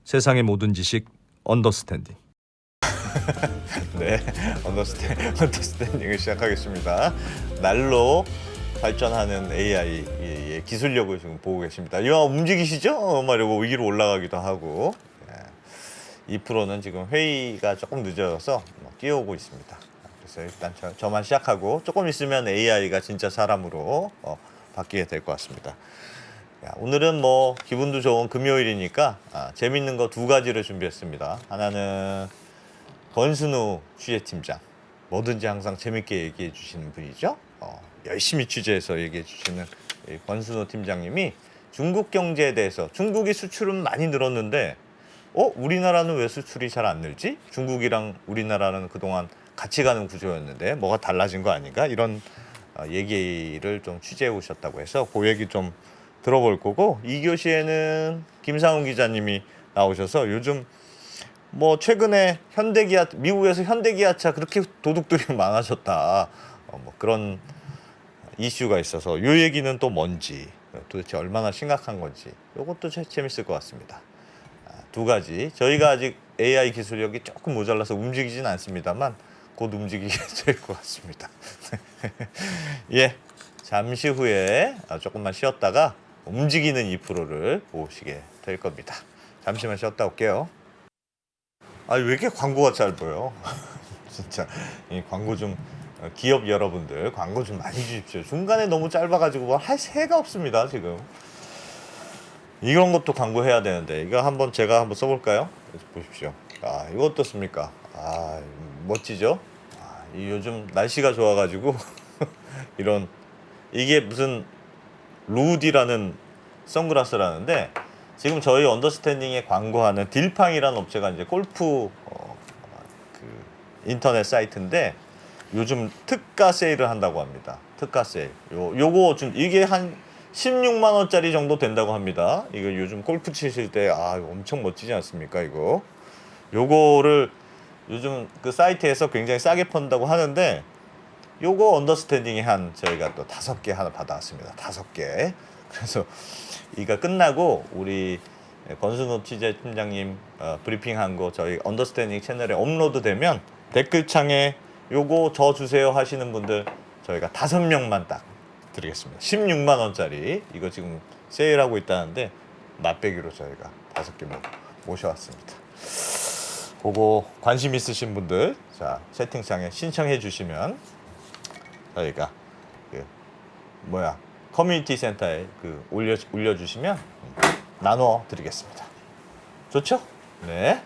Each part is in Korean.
세상의 모든 지식 언더스탠딩. 네, 언더스탠딩을 시작하겠습니다. 날로 발전하는 AI의 기술력을 지금 보고 계십니다. 야, 움직이시죠? 말이고 위로 올라가기도 하고. 이 프로는 지금 회의가 조금 늦어서 뛰어오고 있습니다. 그래서 일단 저만 시작하고 조금 있으면 AI가 진짜 사람으로 바뀌게 될 것 같습니다. 오늘은 뭐 기분도 좋은 금요일이니까 재밌는 거 두 가지를 준비했습니다. 하나는 권순우 취재팀장, 뭐든지 항상 재밌게 얘기해 주시는 분이죠. 열심히 취재해서 얘기해 주시는 권순우 팀장님이 중국 경제에 대해서, 중국이 수출은 많이 늘었는데 우리나라는 왜 수출이 잘 안 늘지? 중국이랑 우리나라는 그동안 같이 가는 구조였는데 뭐가 달라진 거 아닌가? 이런 얘기를 좀 취재해 오셨다고 해서 그 얘기 좀 들어볼 거고, 2교시에는 김상훈 기자님이 나오셔서 요즘 뭐 최근에 미국에서 현대기아차 그렇게 도둑들이 많아졌다, 뭐 그런 이슈가 있어서 요 얘기는 또 뭔지, 도대체 얼마나 심각한 건지, 요것도 재밌을 것 같습니다. 두 가지, 저희가 아직 AI 기술력이 조금 모자라서 움직이진 않습니다만 곧 움직이게 될 것 같습니다. 예, 잠시 후에 조금만 쉬었다가 움직이는 2%를 보시게 될 겁니다. 잠시만 쉬었다 올게요. 왜 이렇게 광고가 짧아요? 진짜 이 광고 좀, 기업 여러분들 광고 좀 많이 주십시오. 중간에 너무 짧아가지고 뭐 할 새가 없습니다 지금. 이런 것도 광고해야 되는데 이거 제가 한번 써볼까요? 보십시오. 이거 어떻습니까? 멋지죠? 이 요즘 날씨가 좋아가지고 이게 무슨 루디라는 선글라스라는데, 지금 저희 언더스탠딩에 광고하는 딜팡이라는 업체가 이제 골프 인터넷 사이트인데 요즘 특가 세일을 한다고 합니다. 특가 세일. 요거 이게 한 16만 원짜리 정도 된다고 합니다. 이거 요즘 골프 치실 때 이거 엄청 멋지지 않습니까? 요거를 요즘 그 사이트에서 굉장히 싸게 판다고 하는데, 요거 언더스탠딩에 저희가 또 5개 하나 받아왔습니다. 5개. 그래서 이거 끝나고 우리 권순우 취재팀장님 브리핑한 거 저희 언더스탠딩 채널에 업로드 되면 댓글창에 요거 저 주세요 하시는 분들 저희가 5명만 딱 드리겠습니다. 16만 원짜리 이거 지금 세일하고 있다는데 맛배기로 저희가 5개 모셔왔습니다. 그거 관심 있으신 분들 채팅창에 신청해 주시면 저희가 커뮤니티 센터에 올려주시면 나눠 드리겠습니다. 좋죠? 네.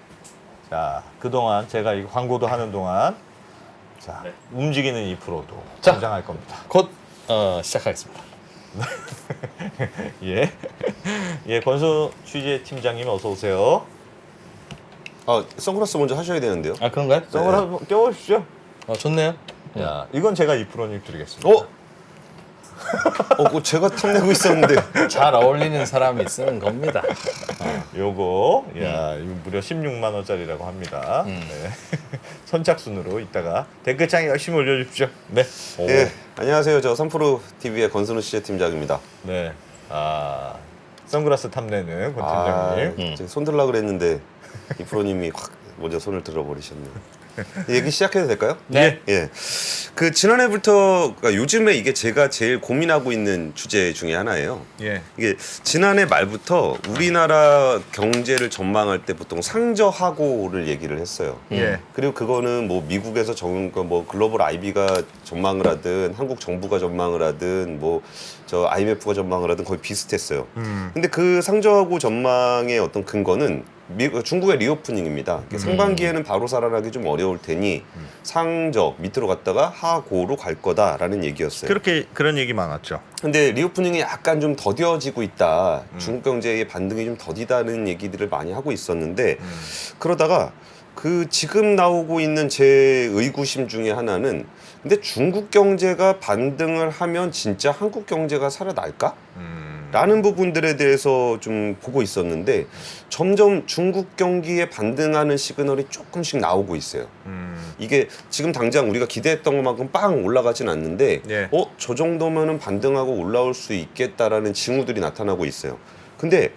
그동안 제가 이 광고도 하는 동안 네. 움직이는 2%도 등장할 겁니다. 곧 시작하겠습니다. 예, 권수 취재팀장님 어서 오세요. 선글라스 먼저 하셔야 되는데요. 그런가요? 선글라스 껴보십시오. 좋네요. 이건 제가 2%님 드리겠습니다. 그거 제가 탐내고 있었는데. 잘 어울리는 사람이 쓰는 겁니다. 요거 이거 무려 16만 원짜리라고 합니다. 네. 선착순으로 이따가 댓글창에 열심히 올려주십시오. 네. 예, 안녕하세요. 저 3프로TV의 권순우 취재팀장입니다. 네. 선글라스 탐내는 권 팀장님. 제가 손 들려고 그랬는데 이 프로님이 확 먼저 손을 들어버리셨네요. 얘기 시작해도 될까요? 네. 예. 지난해부터, 그러니까 요즘에 이게 제가 제일 고민하고 있는 주제 중에 하나예요. 예. 이게 지난해 말부터 우리나라 경제를 전망할 때 보통 상저하고를 얘기를 했어요. 예. 그리고 그거는 뭐 미국에서 글로벌 IB가 전망을 하든 한국 정부가 전망을 하든 저 IMF가 전망을 하든 거의 비슷했어요. 근데 그 상저하고 전망의 어떤 근거는 중국의 리오프닝입니다. 상반기에는 바로 살아나기 좀 어려울 테니 상저 밑으로 갔다가 하고로 갈 거다라는 얘기였어요. 그런 얘기 많았죠. 근데 리오프닝이 약간 좀 더뎌지고 있다. 중국 경제의 반등이 좀 더디다는 얘기들을 많이 하고 있었는데 그러다가 지금 나오고 있는 제 의구심 중에 하나는, 근데 중국 경제가 반등을 하면 진짜 한국 경제가 살아날까? 라는 부분들에 대해서 좀 보고 있었는데 점점 중국 경기에 반등하는 시그널이 조금씩 나오고 있어요. 이게 지금 당장 우리가 기대했던 것만큼 빵 올라가진 않는데 예. 저 정도면은 반등하고 올라올 수 있겠다라는 징후들이 나타나고 있어요. 근데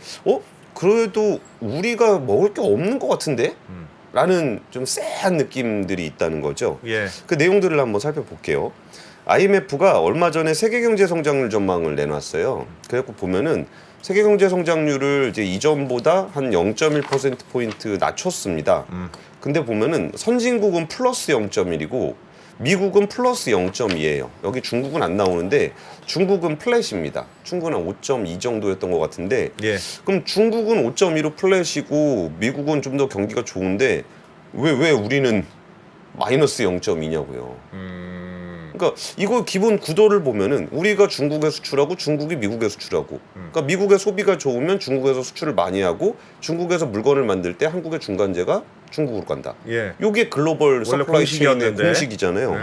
그래도 우리가 먹을 게 없는 것 같은데? 음. 라는 좀 쎄한 느낌들이 있다는 거죠. 예. 그 내용들을 한번 살펴볼게요. IMF가 얼마 전에 세계 경제 성장률 전망을 내놨어요. 그래갖고 보면은 세계 경제 성장률을 이제 이전보다 한 0.1% 포인트 낮췄습니다. 근데 보면은 선진국은 플러스 0.1이고 미국은 플러스 0.2예요. 여기 중국은 안 나오는데 중국은 플랫입니다. 중국은 한 5.2 정도였던 것 같은데 예. 그럼 중국은 5.2로 플랫이고 미국은 좀 더 경기가 좋은데 왜 우리는 마이너스 0.2냐고요. 그러니까 이거 기본 구도를 보면은 우리가 중국에 수출하고 중국이 미국에 수출하고 그러니까 미국의 소비가 좋으면 중국에서 수출을 많이 하고 중국에서 물건을 만들 때 한국의 중간재가 중국으로 간다. 예. 요게 글로벌 원래 서플라이 체인의 공식이었는데. 공식이잖아요.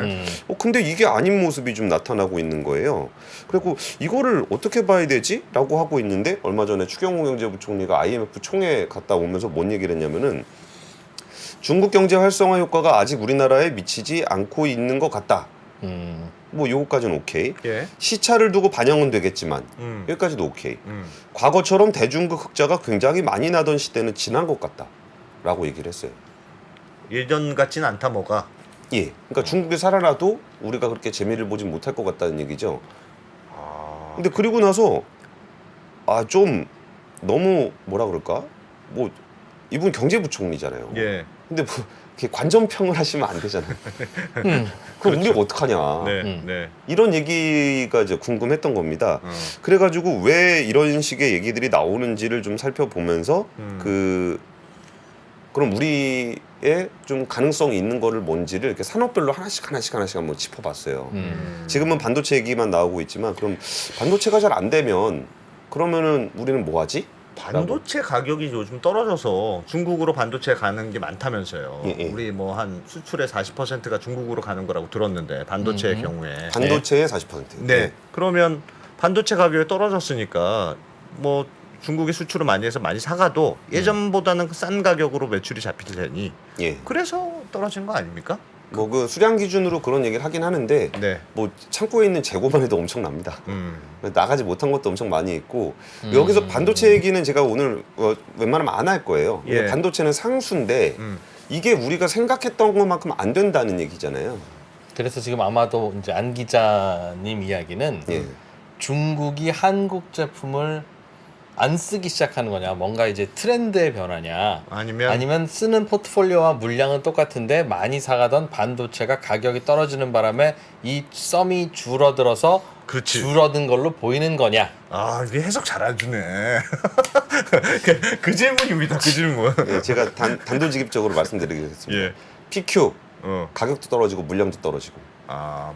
근데 이게 아닌 모습이 좀 나타나고 있는 거예요. 그리고 이거를 어떻게 봐야 되지? 라고 하고 있는데 얼마 전에 추경호 경제부총리가 IMF 총회 갔다 오면서 뭔 얘기를 했냐면은 중국 경제 활성화 효과가 아직 우리나라에 미치지 않고 있는 것 같다. 뭐 요거까지는 오케이. 예. 시차를 두고 반영은 되겠지만 여기까지도 오케이. 과거처럼 대중국 흑자가 굉장히 많이 나던 시대는 지난 것 같다. 라고 얘기를 했어요. 예전 같진 않다 뭐가. 예. 그러니까 중국에 살아나도 우리가 그렇게 재미를 보지 못할 것 같다는 얘기죠. 근데 그리고 나서 좀 너무 뭐라 그럴까? 뭐 이분 경제부총리잖아요. 예. 근데 뭐 이렇게 관전평을 하시면 안 되잖아요. 그럼 우리가 어떡하냐. 네. 네. 이런 얘기가 이제 궁금했던 겁니다. 그래가지고 왜 이런 식의 얘기들이 나오는지를 좀 살펴보면서 그럼 우리의 좀 가능성이 있는 거를 뭔지를 이렇게 산업별로 하나씩 한번 짚어봤어요. 지금은 반도체 얘기만 나오고 있지만 그럼 반도체가 잘 안 되면 그러면은 우리는 뭐 하지? 반도체 가격이 요즘 떨어져서 중국으로 반도체 가는 게 많다면서요. 예. 우리 뭐 한 수출의 40%가 중국으로 가는 거라고 들었는데 반도체의 경우에. 반도체의 40%. 네. 그러면 반도체 가격이 떨어졌으니까 뭐 중국에 수출을 많이 해서 많이 사가도 예전보다는 싼 가격으로 매출이 잡힐 테니 예. 그래서 떨어진 거 아닙니까? 뭐 그 수량 기준으로 그런 얘기를 하긴 하는데 네. 뭐 창고에 있는 재고만 해도 엄청납니다. 나가지 못한 것도 엄청 많이 있고 여기서 반도체 얘기는 제가 오늘 웬만하면 안 할 거예요. 예. 반도체는 상수인데 이게 우리가 생각했던 것만큼 안 된다는 얘기잖아요. 그래서 지금 아마도 이제 안 기자님 이야기는 예. 중국이 한국 제품을 안 쓰기 시작하는 거냐, 뭔가 이제 트렌드의 변화냐, 아니면 쓰는 포트폴리오와 물량은 똑같은데 많이 사가던 반도체가 가격이 떨어지는 바람에 이 썸이 줄어들어서 그렇지. 줄어든 걸로 보이는 거냐. 아, 이게 해석 잘 해주네. 그 질문입니다. 그 질문. 예, 제가 단도직입적으로 말씀드리겠습니다. 예. PQ 어. 가격도 떨어지고 물량도 떨어지고.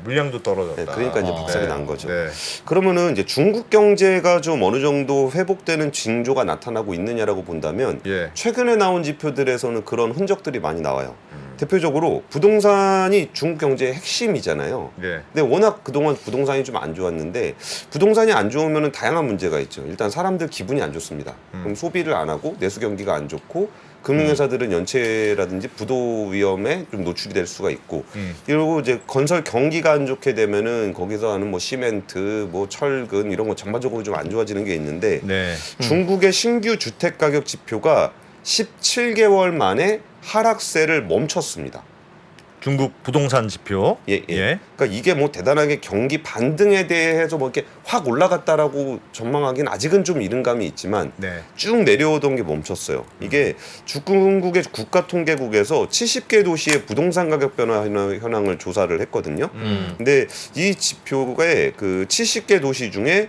물량도 떨어졌다. 네, 그러니까 이제 박살이 난 거죠. 네. 그러면은 이제 중국 경제가 좀 어느 정도 회복되는 징조가 나타나고 있느냐라고 본다면 예. 최근에 나온 지표들에서는 그런 흔적들이 많이 나와요. 대표적으로 부동산이 중국 경제의 핵심이잖아요. 네. 근데 워낙 그동안 부동산이 좀 안 좋았는데 부동산이 안 좋으면 다양한 문제가 있죠. 일단 사람들 기분이 안 좋습니다. 그럼 소비를 안 하고 내수 경기가 안 좋고 금융회사들은 연체라든지 부도 위험에 좀 노출이 될 수가 있고 이러고 이제 건설 경기가 안 좋게 되면은 거기서 하는 뭐 시멘트, 뭐 철근 이런 거 전반적으로 좀 안 좋아지는 게 있는데 네. 중국의 신규 주택 가격 지표가 17개월 만에 하락세를 멈췄습니다. 중국 부동산 지표. 예. 그러니까 이게 뭐 대단하게 경기 반등에 대해서 뭐 이렇게 확 올라갔다라고 전망하기는 아직은 좀 이른 감이 있지만 네. 쭉 내려오던 게 멈췄어요. 이게 중국의 국가통계국에서 70개 도시의 부동산 가격 변화 현황을 조사를 했거든요. 근데 이 지표에 그 70개 도시 중에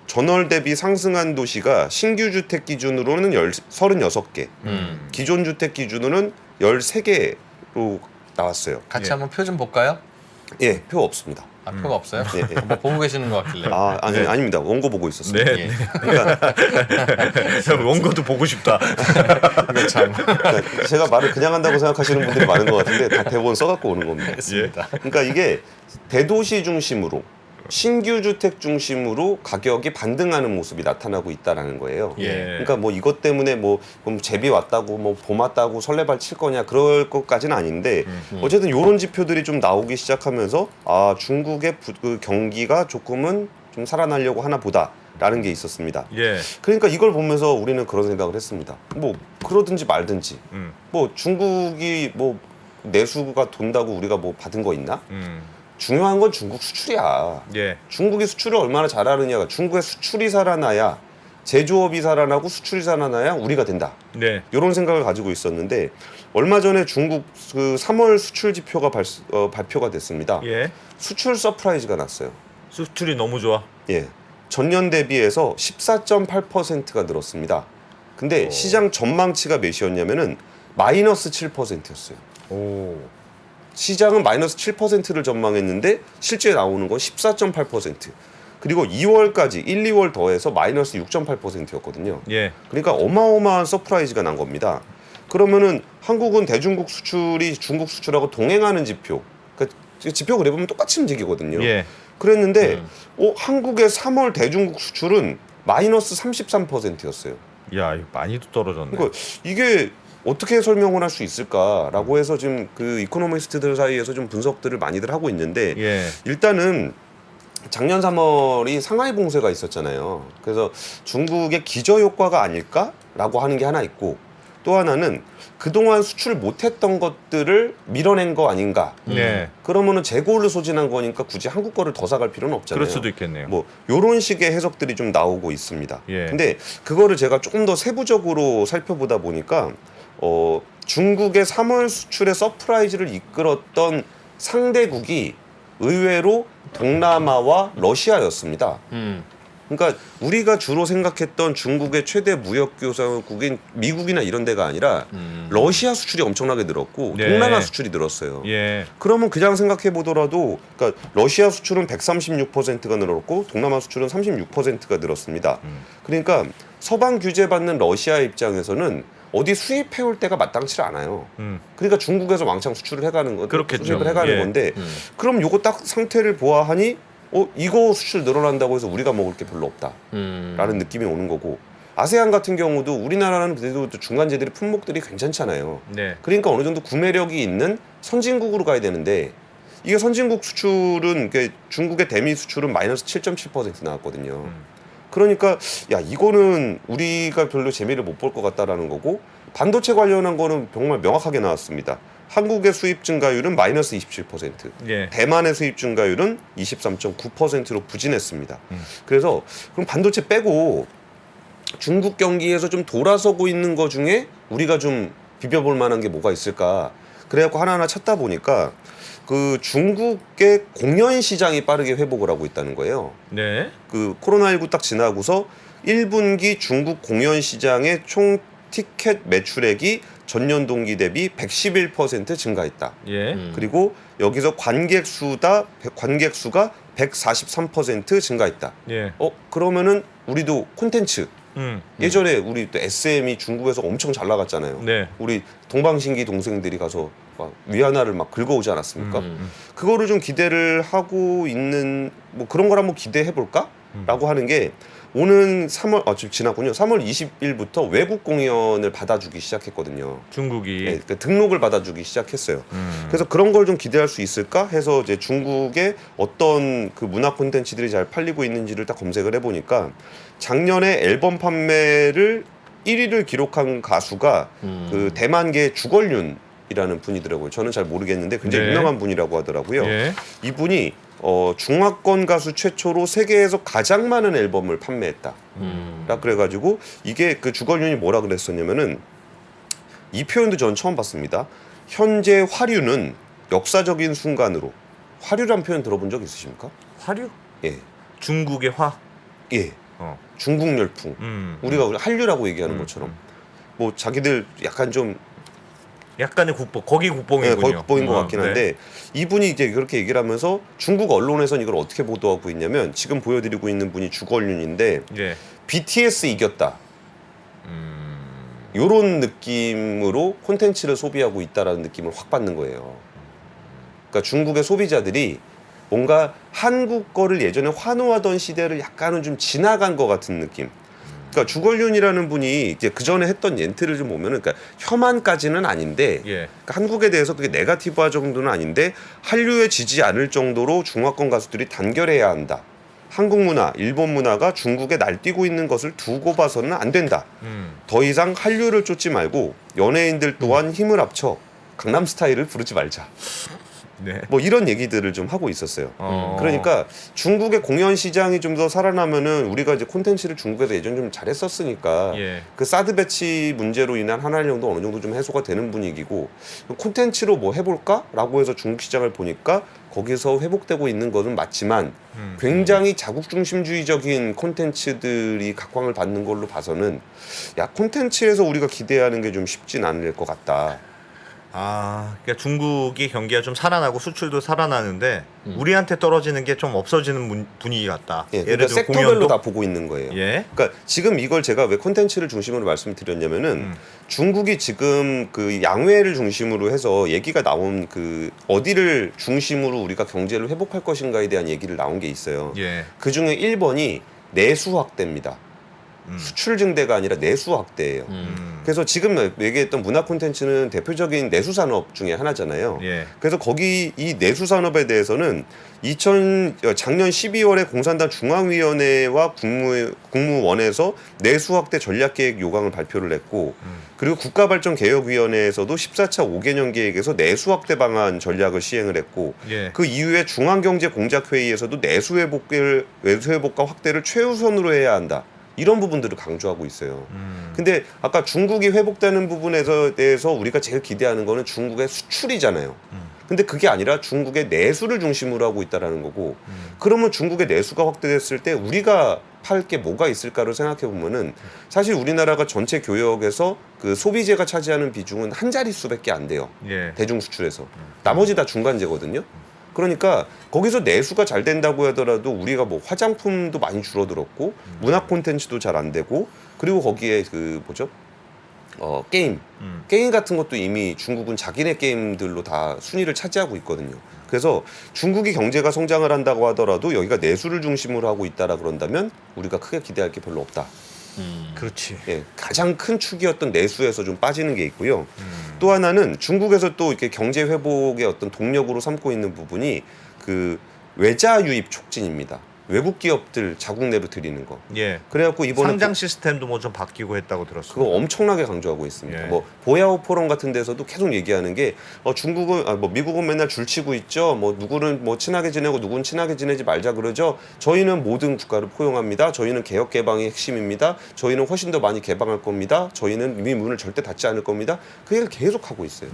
전월 대비 상승한 도시가 신규 주택 기준으로는 36개, 기존 주택 기준으로는 13개로 나왔어요. 같이 예. 한번 표 좀 볼까요? 예, 표 없습니다. 표가 없어요? 예. 뭐 보고 계시는 것 같길래. 아닙니다. 원고 보고 있었어요. 네. 예. 원고도 보고 싶다. 참. 그러니까 제가 말을 그냥 한다고 생각하시는 분들이 많은 것 같은데 다 대본 써갖고 오는 겁니다. 맞습니다. 그러니까 이게 대도시 중심으로 신규 주택 중심으로 가격이 반등하는 모습이 나타나고 있다라는 거예요. 예. 그러니까 뭐 이것 때문에 뭐 그럼 제비 왔다고 뭐 봄 왔다고 설레발 칠 거냐 그럴 것까지는 아닌데 어쨌든 이런 지표들이 좀 나오기 시작하면서 중국의 그 경기가 조금은 좀 살아나려고 하나 보다라는 게 있었습니다. 예. 그러니까 이걸 보면서 우리는 그런 생각을 했습니다. 뭐 그러든지 말든지 뭐 중국이 뭐 내수가 돈다고 우리가 뭐 받은 거 있나? 중요한 건 중국 수출이야. 예. 중국이 수출을 얼마나 잘하느냐가 중국의 수출이 살아나야 제조업이 살아나고 수출이 살아나야 우리가 된다. 네. 이런 생각을 가지고 있었는데 얼마 전에 중국 그 3월 수출 지표가 발표가 됐습니다. 예. 수출 서프라이즈가 났어요. 수출이 너무 좋아. 예. 전년 대비해서 14.8%가 늘었습니다. 근데 시장 전망치가 몇이었냐면은 마이너스 7%였어요. 오. 시장은 마이너스 7%를 전망했는데 실제 나오는 건 14.8%. 그리고 2월까지 1, 2월 더해서 마이너스 6.8%였거든요. 예. 그러니까 어마어마한 서프라이즈가 난 겁니다. 그러면은 한국은 대중국 수출이 중국 수출하고 동행하는 지표, 그러니까 지표 그래보면 똑같이 움직이거든요. 예. 그랬는데 한국의 3월 대중국 수출은 마이너스 33%였어요. 야, 이거 많이도 떨어졌네. 그러니까 이게 어떻게 설명을 할 수 있을까라고 해서 지금 그 이코노미스트들 사이에서 좀 분석들을 많이들 하고 있는데 예. 일단은 작년 3월이 상하이 봉쇄가 있었잖아요. 그래서 중국의 기저 효과가 아닐까라고 하는 게 하나 있고 또 하나는 그동안 수출 못했던 것들을 밀어낸 거 아닌가. 네. 그러면은 재고를 소진한 거니까 굳이 한국 거를 더 사갈 필요는 없잖아요. 그럴 수도 있겠네요. 뭐 요런 식의 해석들이 좀 나오고 있습니다. 예. 근데 그거를 제가 조금 더 세부적으로 살펴보다 보니까 중국의 3월 수출의 서프라이즈를 이끌었던 상대국이 의외로 동남아와 러시아였습니다. 그러니까 우리가 주로 생각했던 중국의 최대 무역 교섭국인 미국이나 이런 데가 아니라 러시아 수출이 엄청나게 늘었고 네. 동남아 수출이 늘었어요. 예. 그러면 그냥 생각해 보더라도 그러니까 러시아 수출은 136%가 늘었고 동남아 수출은 36%가 늘었습니다. 그러니까 서방 규제 받는 러시아 입장에서는 어디 수입해 올 때가 마땅치 않아요. 그러니까 중국에서 왕창 수출을 해가는 거, 그렇겠죠. 수입을 해가는 예. 건데, 그럼 요거 딱 상태를 보아하니, 이거 수출 늘어난다고 해서 우리가 먹을 게 별로 없다라는 느낌이 오는 거고, 아세안 같은 경우도 우리나라는 그래도 중간재들이 품목들이 괜찮잖아요. 네. 그러니까 어느 정도 구매력이 있는 선진국으로 가야 되는데, 이게 선진국 수출은 중국의 대미 수출은 마이너스 7.7% 나왔거든요. 그러니까 야 이거는 우리가 별로 재미를 못 볼 것 같다라는 거고 반도체 관련한 거는 정말 명확하게 나왔습니다. 한국의 수입 증가율은 마이너스 27%, 예. 대만의 수입 증가율은 23.9%로 부진했습니다. 그래서 그럼 반도체 빼고 중국 경기에서 좀 돌아서고 있는 거 중에 우리가 좀 비벼볼 만한 게 뭐가 있을까? 그래갖고 하나하나 찾다 보니까 그 중국의 공연 시장이 빠르게 회복을 하고 있다는 거예요. 네. 그 코로나19 딱 지나고서 1분기 중국 공연 시장의 총 티켓 매출액이 전년 동기 대비 111% 증가했다. 예. 그리고 여기서 관객 수가 143% 증가했다. 예. 그러면은 우리도 콘텐츠 예전에 우리 또 SM이 중국에서 엄청 잘 나갔잖아요. 네. 우리 동방신기 동생들이 가서 막 위안화를 막 긁어오지 않았습니까? 그거를 좀 기대를 하고 있는 뭐 그런 걸 한번 기대해 볼까라고 하는 게 오는 3월 지금 지났군요. 3월 20일부터 외국 공연을 받아주기 시작했거든요. 중국이. 네, 그 등록을 받아주기 시작했어요. 그래서 그런 걸 좀 기대할 수 있을까 해서 이제 중국의 어떤 그 문화 콘텐츠들이 잘 팔리고 있는지를 딱 검색을 해보니까 작년에 앨범 판매를 1위를 기록한 가수가 그 대만계 주걸륜이라는 분이더라고요. 저는 잘 모르겠는데 굉장히 네. 유명한 분이라고 하더라고요. 예. 이분이 중화권 가수 최초로 세계에서 가장 많은 앨범을 판매했다. 라 그래가지고 이게 그 주걸륜이 뭐라 그랬었냐면은 이 표현도 전 처음 봤습니다. 현재 화류는 역사적인 순간으로 화류란 표현 들어본 적 있으십니까? 화류? 예, 중국의 화. 예. 어. 중국 열풍. 우리가 한류라고 얘기하는 것처럼 뭐 자기들 약간 좀 약간의 국뽕. 거기 국뽕이군요. 거의 국뽕인 것 같긴 한데 네. 이분이 이제 그렇게 얘기를 하면서 중국 언론에서는 이걸 어떻게 보도하고 있냐면 지금 보여드리고 있는 분이 주걸륜인데 예. BTS 이겼다. 요런 느낌으로 콘텐츠를 소비하고 있다라는 느낌을 확 받는 거예요. 그러니까 중국의 소비자들이 뭔가 한국 거를 예전에 환호하던 시대를 약간은 좀 지나간 것 같은 느낌. 그러니까 주걸륜이라는 분이 이제 그 전에 했던 멘트를 좀 보면은, 그러니까 혐한까지는 아닌데, 예. 그러니까 한국에 대해서 그게 네거티브화 정도는 아닌데 한류에 지지 않을 정도로 중화권 가수들이 단결해야 한다. 한국 문화, 일본 문화가 중국에 날뛰고 있는 것을 두고 봐서는 안 된다. 더 이상 한류를 쫓지 말고 연예인들 또한 힘을 합쳐 강남 스타일을 부르지 말자. 네. 뭐 이런 얘기들을 좀 하고 있었어요. 그러니까 중국의 공연 시장이 좀 더 살아나면은 우리가 이제 콘텐츠를 중국에서 예전 좀 잘했었으니까 예. 그 사드 배치 문제로 인한 한한령도 어느 정도 좀 해소가 되는 분위기고 콘텐츠로 뭐 해볼까라고 해서 중국 시장을 보니까 거기서 회복되고 있는 것은 맞지만 굉장히 자국 중심주의적인 콘텐츠들이 각광을 받는 걸로 봐서는 야 콘텐츠에서 우리가 기대하는 게 좀 쉽진 않을 것 같다. 그러니까 중국이 경기가 좀 살아나고 수출도 살아나는데 우리한테 떨어지는 게 좀 없어지는 분위기 같다. 예, 그러니까 섹터별로 다 보고 있는 거예요. 예. 그러니까 지금 이걸 제가 왜 콘텐츠를 중심으로 말씀드렸냐면은 중국이 지금 그 양회를 중심으로 해서 얘기가 나온 그 어디를 중심으로 우리가 경제를 회복할 것인가에 대한 얘기를 나온 게 있어요. 예. 그 중에 1번이 내수 확대입니다. 수출 증대가 아니라 내수 확대예요. 그래서 지금 얘기했던 문화 콘텐츠는 대표적인 내수 산업 중에 하나잖아요. 예. 그래서 거기 이 내수 산업에 대해서는 작년 12월에 공산당 중앙위원회와 국무원에서 내수 확대 전략 계획 요강을 발표를 했고 그리고 국가발전개혁위원회에서도 14차 5개년 계획에서 내수 확대 방안 전략을 시행을 했고 예. 그 이후에 중앙경제공작회의에서도 내수 회복과 확대를 최우선으로 해야 한다. 이런 부분들을 강조하고 있어요. 근데 아까 중국이 회복되는 부분에 대해서 우리가 제일 기대하는 거는 중국의 수출이잖아요. 근데 그게 아니라 중국의 내수를 중심으로 하고 있다라는 거고 그러면 중국의 내수가 확대됐을 때 우리가 팔 게 뭐가 있을까를 생각해 보면은 사실 우리나라가 전체 교역에서 그 소비재가 차지하는 비중은 한 자릿수밖에 안 돼요. 예. 대중 수출에서. 나머지 다 중간재거든요. 그러니까 거기서 내수가 잘 된다고 하더라도 우리가 뭐 화장품도 많이 줄어들었고 문화 콘텐츠도 잘 안 되고 그리고 거기에 그 뭐죠? 게임 같은 것도 이미 중국은 자기네 게임들로 다 순위를 차지하고 있거든요. 그래서 중국이 경제가 성장을 한다고 하더라도 여기가 내수를 중심으로 하고 있다라 그런다면 우리가 크게 기대할 게 별로 없다. 그렇지. 예, 가장 큰 축이었던 내수에서 좀 빠지는 게 있고요. 또 하나는 중국에서 또 이렇게 경제 회복의 어떤 동력으로 삼고 있는 부분이 그 외자 유입 촉진입니다. 외국 기업들 자국 내로 들이는 거. 예. 그래갖고 이번에 상장 시스템도 뭐 좀 바뀌고 했다고 들었어요. 그거 엄청나게 강조하고 있습니다. 예. 뭐 보야오 포럼 같은 데서도 계속 얘기하는 게 중국은 뭐 미국은 맨날 줄치고 있죠. 뭐 누구는 뭐 친하게 지내고 누구는 친하게 지내지 말자 그러죠. 저희는 모든 국가를 포용합니다. 저희는 개혁 개방이 핵심입니다. 저희는 훨씬 더 많이 개방할 겁니다. 저희는 이미 문을 절대 닫지 않을 겁니다. 그 얘기를 계속 하고 있어요.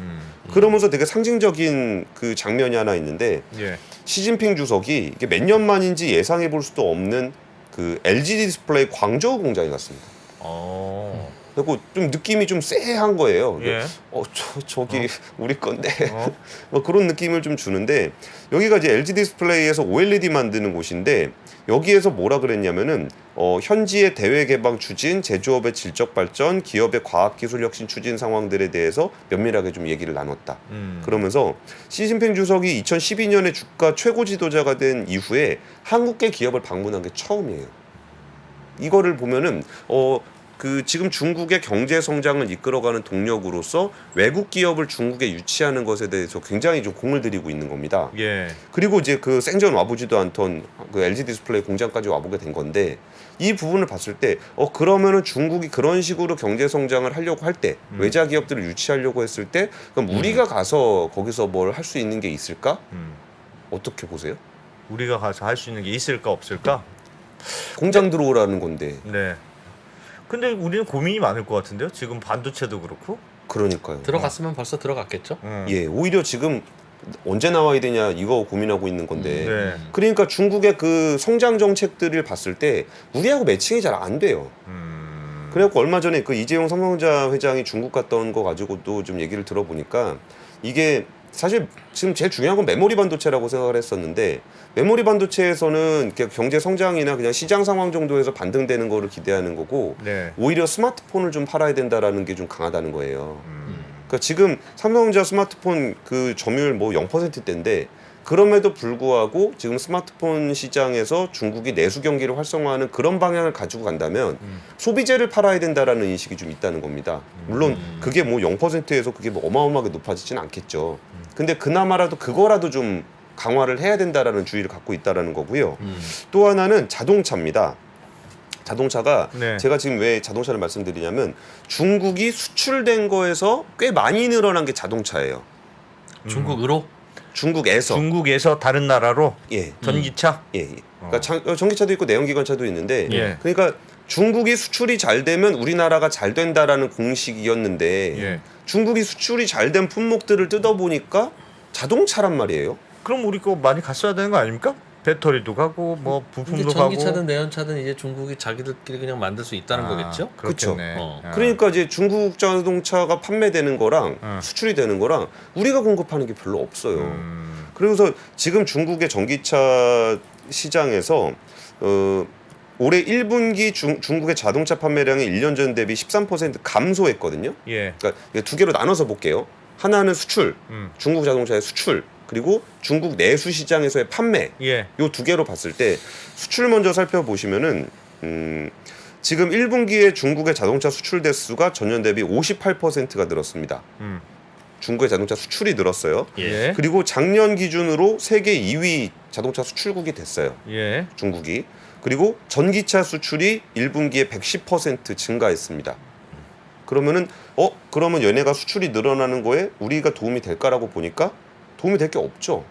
그러면서 되게 상징적인 그 장면이 하나 있는데 예. 시진핑 주석이 이게 몇 년 만인지 예상해 볼 수도 없는 그 LG 디스플레이 광저우 공장에 갔습니다. 그리고 좀 느낌이 좀 쎄한 거예요. 예. 저기 우리 건데 뭐 그런 느낌을 좀 주는데 여기가 이제 LG 디스플레이에서 OLED 만드는 곳인데 여기에서 뭐라 그랬냐면은 현지의 대외 개방 추진, 제조업의 질적 발전, 기업의 과학기술 혁신 추진 상황들에 대해서 면밀하게 좀 얘기를 나눴다. 그러면서 시진핑 주석이 2012년에 주가 최고 지도자가 된 이후에 한국계 기업을 방문한 게 처음이에요. 이거를 보면은 그 지금 중국의 경제 성장을 이끌어가는 동력으로서 외국 기업을 중국에 유치하는 것에 대해서 굉장히 좀 공을 들이고 있는 겁니다. 예. 그리고 이제 그 생전 와보지도 않던 그 LG 디스플레이 공장까지 와보게 된 건데 이 부분을 봤을 때 그러면은 중국이 그런 식으로 경제 성장을 하려고 할 때 외자 기업들을 유치하려고 했을 때 그럼 우리가 가서 거기서 뭘 할 수 있는 게 있을까? 어떻게 보세요? 우리가 가서 할 수 있는 게 있을까 없을까? 공장 들어오라는 건데. 네. 근데 우리는 고민이 많을 것 같은데요. 지금 반도체도 그렇고. 그러니까요. 들어갔으면 벌써 들어갔겠죠. 예, 오히려 지금 언제 나와야 되냐 이거 고민하고 있는 건데. 네. 그러니까 중국의 그 성장 정책들을 봤을 때 우리하고 매칭이 잘 안 돼요. 그래갖고 얼마 전에 그 이재용 삼성전자 회장이 중국 갔다 온 거 가지고도 좀 얘기를 들어보니까 이게 사실 지금 제일 중요한 건 메모리 반도체라고 생각을 했었는데 메모리 반도체에서는 경제 성장이나 그냥 시장 상황 정도에서 반등되는 거를 기대하는 거고 네. 오히려 스마트폰을 좀 팔아야 된다라는 게 좀 강하다는 거예요. 그러니까 지금 삼성전자 스마트폰 그 점유율 뭐 0%대인데 그럼에도 불구하고 지금 스마트폰 시장에서 중국이 내수 경기를 활성화하는 그런 방향을 가지고 간다면 소비재를 팔아야 된다라는 인식이 좀 있다는 겁니다. 물론 그게 뭐 0%에서 그게 뭐 어마어마하게 높아지진 않겠죠. 근데 그나마라도 그거라도 좀 강화를 해야 된다라는 주의를 갖고 있다라는 거고요. 또 하나는 자동차입니다. 자동차가 네. 제가 지금 왜 자동차를 말씀드리냐면 중국이 수출된 거에서 꽤 많이 늘어난 게 자동차예요. 중국으로? 중국에서 다른 나라로 예. 전기차. 예. 그러니까 전기차도 있고 내연기관차도 있는데 예. 그러니까 중국이 수출이 잘 되면 우리나라가 잘 된다라는 공식이었는데 예. 중국이 수출이 잘 된 품목들을 뜯어보니까 자동차란 말이에요. 그럼 우리 거 많이 갔어야 되는 거 아닙니까? 배터리도 가고 뭐 근데 부품도 전기차든 가고. 내연차든 이제 중국이 자기들끼리 그냥 만들 수 있다는 거겠죠? 그렇겠네. 어. 그러니까 이제 중국 자동차가 판매되는 거랑 수출이 되는 거랑 우리가 공급하는 게 별로 없어요. 그래서 지금 중국의 전기차 시장에서 올해 1분기 중국의 자동차 판매량이 1년 전 대비 13% 감소했거든요. 예. 그러니까 두 개로 나눠서 볼게요. 하나는 수출, 중국 자동차의 수출, 그리고 중국 내수 시장에서의 판매. 예. 요 두 개로 봤을 때 수출 먼저 살펴보시면은 지금 1분기에 중국의 자동차 수출 대수가 전년 대비 58%가 늘었습니다. 중국의 자동차 수출이 늘었어요. 예. 그리고 작년 기준으로 세계 2위 자동차 수출국이 됐어요. 예. 중국이. 그리고 전기차 수출이 1분기에 110% 증가했습니다. 그러면은 그러면 얘네가 수출이 늘어나는 거에 우리가 도움이 될까라고 보니까 도움이 될 게 없죠.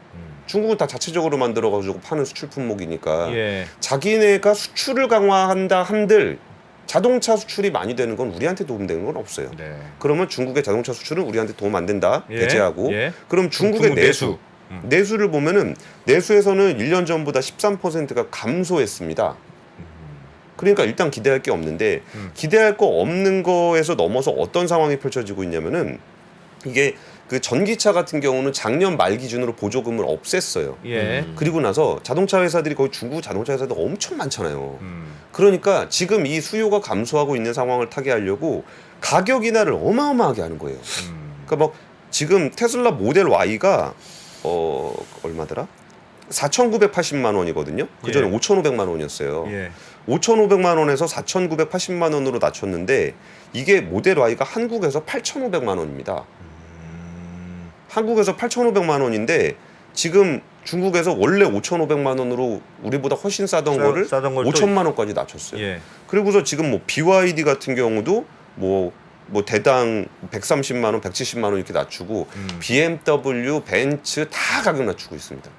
중국은 다 자체적으로 만들어 가지고 파는 수출 품목이니까 예. 자기네가 수출을 강화한다 한들 자동차 수출이 많이 되는 건 우리한테 도움되는 건 없어요. 네. 그러면 중국의 자동차 수출은 우리한테 도움 안 된다. 예. 배제하고. 예. 그럼 중국의 중국 내수. 내수를 보면은 내수에서는 1년 전보다 13%가 감소했습니다. 그러니까 일단 기대할 게 없는데 기대할 거 없는 거에서 넘어서 어떤 상황이 펼쳐지고 있냐면은 이게 그 전기차 같은 경우는 작년 말 기준으로 보조금을 없앴어요. 예. 그리고 나서 자동차 회사들이 거의 중국 자동차 회사도 엄청 많잖아요. 그러니까 지금 이 수요가 감소하고 있는 상황을 타게 하려고 가격 인하를 어마어마하게 하는 거예요. 그러니까 뭐 지금 테슬라 모델 Y가 얼마더라? 4,980만 원이거든요. 그 전에 예. 5,500만 원이었어요. 예. 5,500만 원에서 4,980만 원으로 낮췄는데 이게 모델 Y가 한국에서 8,500만 원입니다. 한국에서 8,500만 원인데 지금 중국에서 원래 5,500만 원으로 우리보다 훨씬 싸던 거를 싸던 걸 또 5천만 원까지 낮췄어요. 예. 그리고서 지금 뭐 BYD 같은 경우도 뭐 대당 130만 원, 170만 원 이렇게 낮추고 BMW, 벤츠 다 가격 낮추고 있습니다.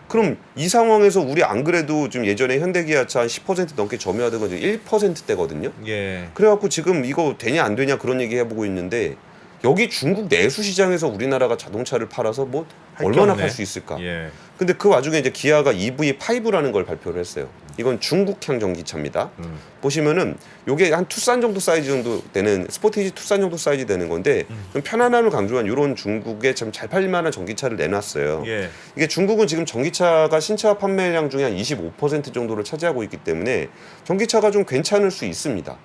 그럼 이 상황에서 우리 안 그래도 좀 예전에 현대기아차 한 10% 넘게 점유하던 건 1%대거든요. 예. 그래갖고 지금 이거 되냐 안 되냐 그런 얘기 해보고 있는데 여기 중국 내수 시장에서 우리나라가 자동차를 팔아서 뭐 할게 얼마나 없네. 팔 수 있을까? 예. 근데 그 와중에 이제 기아가 EV5라는 걸 발표를 했어요. 이건 중국향 전기차입니다. 보시면은 요게 한 투싼 정도 사이즈 정도 되는 스포티지 투싼 정도 사이즈 되는 건데 좀 편안함을 강조한 이런 중국에 참 잘 팔릴 만한 전기차를 내놨어요. 예. 이게 중국은 지금 전기차가 신차 판매량 중에 한 25% 정도를 차지하고 있기 때문에 전기차가 좀 괜찮을 수 있습니다.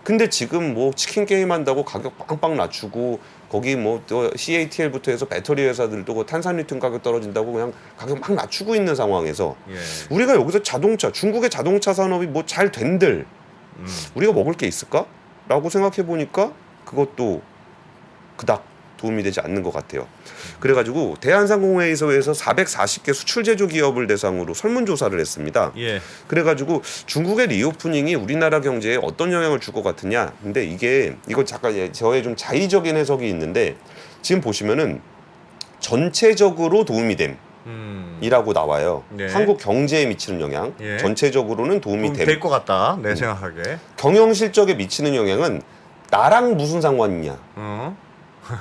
근데 지금 뭐 치킨 게임 한다고 가격 빵빵 낮추고 거기 뭐 또 CATL부터 해서 배터리 회사들도 탄산 리튬 가격 떨어진다고 그냥 가격 막 낮추고 있는 상황에서 예. 우리가 여기서 중국의 자동차 산업이 뭐 잘 된들 우리가 먹을 게 있을까? 라고 생각해 보니까 그것도 그닥 도움이 되지 않는 것 같아요. 그래가지고 대한상공회의소에서 440개 수출 제조 기업을 대상으로 설문조사를 했습니다. 예. 그래가지고 중국의 리오프닝이 우리나라 경제에 어떤 영향을 줄 것 같으냐. 근데 이거 잠깐 저의 좀 자의적인 해석이 있는데 지금 보시면은 전체적으로 도움이 됨이라고 나와요. 네. 한국 경제에 미치는 영향. 예. 전체적으로는 도움이 됨. 될 것 같다. 내 생각하기에. 경영 실적에 미치는 영향은 나랑 무슨 상관이냐.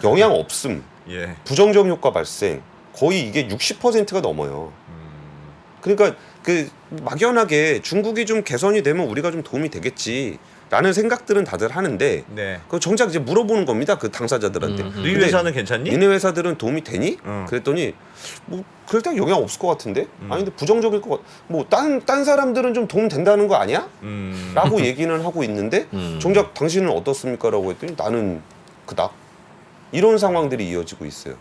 영향 없음. 예. 부정적 효과 발생. 거의 이게 60%가 넘어요. 그러니까 그 막연하게 중국이 좀 개선이 되면 우리가 좀 도움이 되겠지라는 생각들은 다들 하는데 네. 그 정작 이제 물어보는 겁니다. 그 당사자들한테. 너희 근데 회사는 괜찮니? 니네 회사들은 도움이 되니? 응. 그랬더니 뭐 그럴 때 영향 없을 것 같은데. 아니 근데 부정적일 것 같. 뭐딴 사람들은 좀 도움 된다는 거 아니야? 라고 얘기는 하고 있는데 정작 당신은 어떻습니까?라고 했더니 나는 그닥. 이런 상황들이 이어지고 있어요.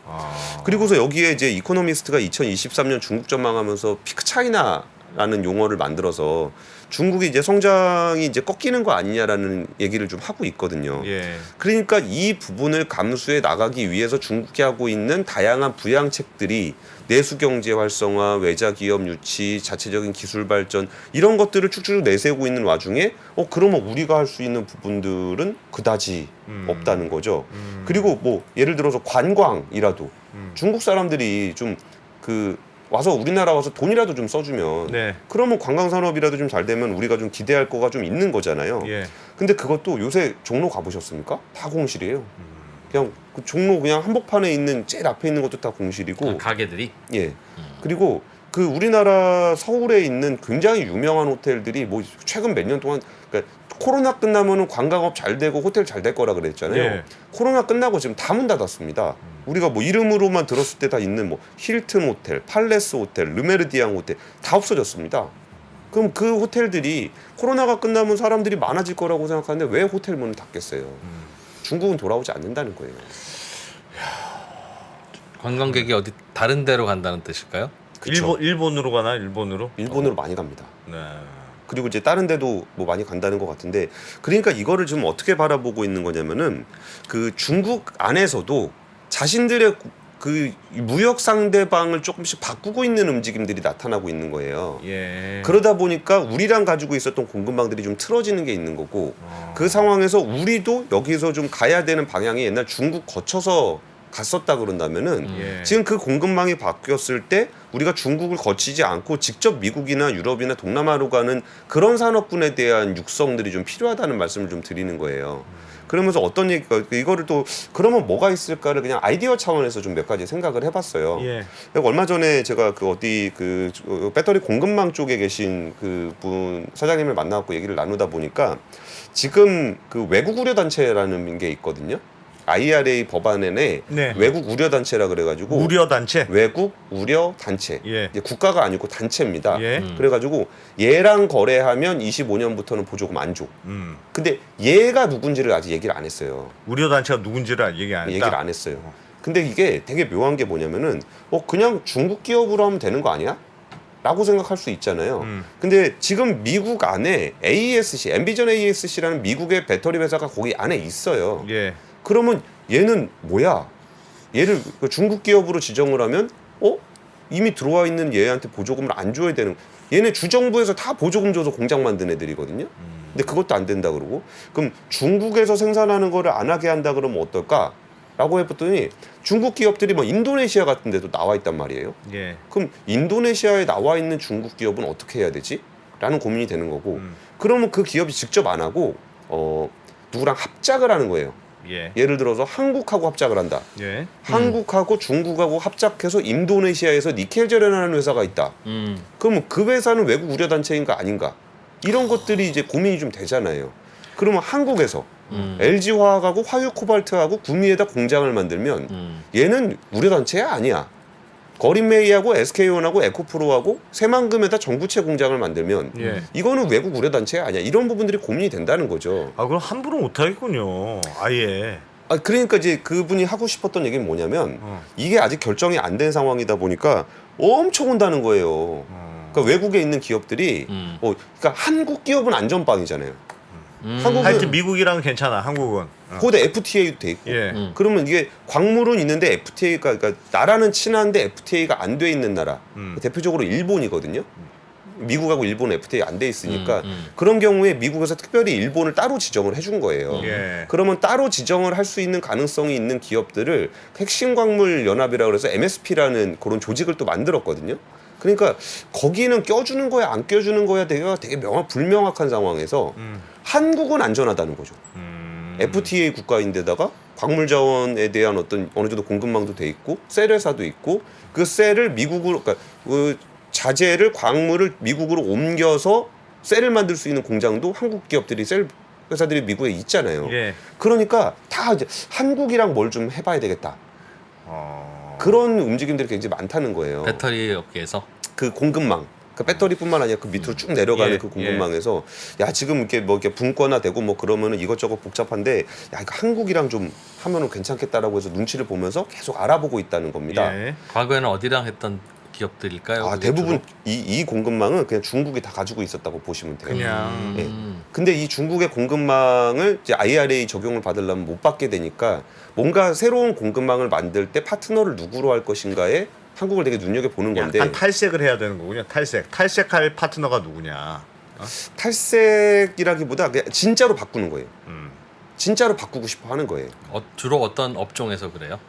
그리고서 여기에 이제 이코노미스트가 2023년 중국 전망하면서 피크 차이나 라는 용어를 만들어서 중국이 이제 성장이 이제 꺾이는 거 아니냐라는 얘기를 좀 하고 있거든요. 예. 그러니까 이 부분을 감수해 나가기 위해서 중국이 하고 있는 다양한 부양책들이 내수 경제 활성화, 외자 기업 유치, 자체적인 기술 발전 이런 것들을 쭉쭉 내세우고 있는 와중에 그러면 우리가 할 수 있는 부분들은 그다지 없다는 거죠. 그리고 뭐 예를 들어서 관광이라도 중국 사람들이 좀 와서 우리나라 와서 돈이라도 좀 써주면 네. 그러면 관광 산업이라도 좀 잘 되면 우리가 좀 기대할 거가 좀 있는 거잖아요. 예. 근데 그것도 요새 종로 가보셨습니까? 다 공실이에요. 그냥 그 종로 그냥 한복판에 있는 제일 앞에 있는 것도 다 공실이고. 가게들이. 예. 그리고 그 우리나라 서울에 있는 굉장히 유명한 호텔들이 뭐 최근 몇 년 동안 그러니까 코로나 끝나면은 관광업 잘 되고 호텔 잘 될 거라 그랬잖아요. 예. 코로나 끝나고 지금 다 문 닫았습니다. 우리가 뭐 이름으로만 들었을 때 다 있는 뭐 힐튼 호텔, 팔레스 호텔, 르메르디앙 호텔 다 없어졌습니다. 그럼 그 호텔들이 코로나가 끝나면 사람들이 많아질 거라고 생각하는데 왜 호텔 문을 닫겠어요? 중국은 돌아오지 않는다는 거예요. 관광객이 어디 다른 데로 간다는 뜻일까요? 그쵸? 일본으로 가나 일본으로? 일본으로 많이 갑니다. 네. 그리고 이제 다른 데도 뭐 많이 간다는 것 같은데 그러니까 이거를 좀 어떻게 바라보고 있는 거냐면은 그 중국 안에서도 자신들의 그 무역 상대방을 조금씩 바꾸고 있는 움직임들이 나타나고 있는 거예요. 예. 그러다 보니까 우리랑 가지고 있었던 공급망들이 좀 틀어지는 게 있는 거고 그 상황에서 우리도 여기서 좀 가야 되는 방향이 옛날 중국 거쳐서 갔었다 그런다면은 예. 지금 그 공급망이 바뀌었을 때 우리가 중국을 거치지 않고 직접 미국이나 유럽이나 동남아로 가는 그런 산업군에 대한 육성들이 좀 필요하다는 말씀을 좀 드리는 거예요. 그러면서 어떤 얘기가 이거를 또 그러면 뭐가 있을까를 그냥 아이디어 차원에서 좀 몇 가지 생각을 해봤어요. 예. 얼마 전에 제가 그 어디 배터리 공급망 쪽에 계신 그 분 사장님을 만나갖고 얘기를 나누다 보니까 지금 그 외국 우려 단체라는 게 있거든요. IRA 법안에 네. 외국 우려 단체라 그래가지고 우려 단체. 외국 우려 단체 예. 이제 국가가 아니고 단체입니다. 예. 그래가지고 얘랑 거래하면 25년부터는 보조금 안 줘. 음. 근데 얘가 누군지를 아직 얘기를 안 했어요. 우려 단체가 누군지를 얘기 안 했다. 얘기를 안 했어요. 근데 이게 되게 묘한 게 뭐냐면은 그냥 중국 기업으로 하면 되는 거 아니야? 라고 생각할 수 있잖아요. 근데 지금 미국 안에 AESC, 엔비전 AESC라는 미국의 배터리 회사가 거기 안에 있어요. 예. 그러면 얘는 뭐야? 얘를 중국 기업으로 지정을 하면 이미 들어와 있는 얘한테 보조금을 안 줘야 되는 얘네 주정부에서 다 보조금 줘서 공장 만든 애들이거든요. 근데 그것도 안 된다 그러고 그럼 중국에서 생산하는 거를 안 하게 한다 그러면 어떨까? 라고 해봤더니 중국 기업들이 뭐 인도네시아 같은 데도 나와 있단 말이에요. 예. 그럼 인도네시아에 나와 있는 중국 기업은 어떻게 해야 되지? 라는 고민이 되는 거고 그러면 그 기업이 직접 안 하고 누구랑 합작을 하는 거예요. 예. 예를 들어서 한국하고 합작을 한다. 예. 한국하고 중국하고 합작해서 인도네시아에서 니켈 절연하는 회사가 있다. 그러면 그 회사는 외국 우려 단체인가 아닌가? 이런 것들이 이제 고민이 좀 되잖아요. 그러면 한국에서 LG화학하고 화유코발트하고 구미에다 공장을 만들면 얘는 우려 단체야 아니야. 거린메이하고 SK온하고 에코프로하고 새만금에다 전구체 공장을 만들면 예. 이거는 외국 우려 단체야 아니야. 이런 부분들이 고민이 된다는 거죠. 아 그럼 함부로 못 하겠군요. 아예. 그러니까 이제 그분이 하고 싶었던 얘기는 뭐냐면 이게 아직 결정이 안 된 상황이다 보니까 엄청 온다는 거예요. 그러니까 외국에 있는 기업들이 그러니까 한국 기업은 안전빵이잖아요. 한국은 하여튼 미국이랑 괜찮아. 한국은. 거기다 FTA도 돼 있고. 예. 그러면 이게 광물은 있는데 FTA가 그러니까 나라는 친한데 FTA가 안 돼 있는 나라. 대표적으로 일본이거든요. 미국하고 일본은 FTA 안 돼 있으니까 그런 경우에 미국에서 특별히 일본을 따로 지정을 해준 거예요. 예. 그러면 따로 지정을 할 수 있는 가능성이 있는 기업들을 핵심 광물 연합이라고 해서 MSP라는 그런 조직을 또 만들었거든요. 그러니까 거기는 껴주는 거야 안 껴주는 거야 되게 불명확한 상황에서 한국은 안전하다는 거죠. FTA 국가인데다가 광물 자원에 대한 어느 정도 공급망도 돼 있고 셀 회사도 있고 그 셀을 미국으로 그러니까 그 자재를 광물을 미국으로 옮겨서 셀을 만들 수 있는 공장도 한국 기업들이 셀 회사들이 미국에 있잖아요. 예. 그러니까 다 이제 한국이랑 뭘 좀 해봐야 되겠다. 그런 움직임들이 굉장히 많다는 거예요. 배터리 업계에서. 그 공급망. 그 배터리뿐만 아니라 그 밑으로 쭉 내려가는 예, 그 공급망에서 야 지금 이렇게 뭐 이렇게 분권화되고 뭐 그러면은 이것저것 복잡한데 야 이거 한국이랑 좀 하면은 괜찮겠다라고 해서 눈치를 보면서 계속 알아보고 있다는 겁니다. 예. 과거에는 어디랑 했던 기업들일까요? 아, 그게 대부분 주로? 이 공급망은 그냥 중국이 다 가지고 있었다고 보시면 돼요. 그냥 예. 근데 이 중국의 공급망을 이제 IRA 적용을 받으려면 못 받게 되니까 뭔가 새로운 공급망을 만들 때 파트너를 누구로 할 것인가에 한국을 되게 눈여겨보는 건데 약간 탈색을 해야 되는 거군요. 탈색할 파트너가 누구냐. 탈색이라기보다 그냥 진짜로 바꾸는 거예요. 음. 진짜로 바꾸고 싶어 하는 거예요. 주로 어떤 업종에서 그래요?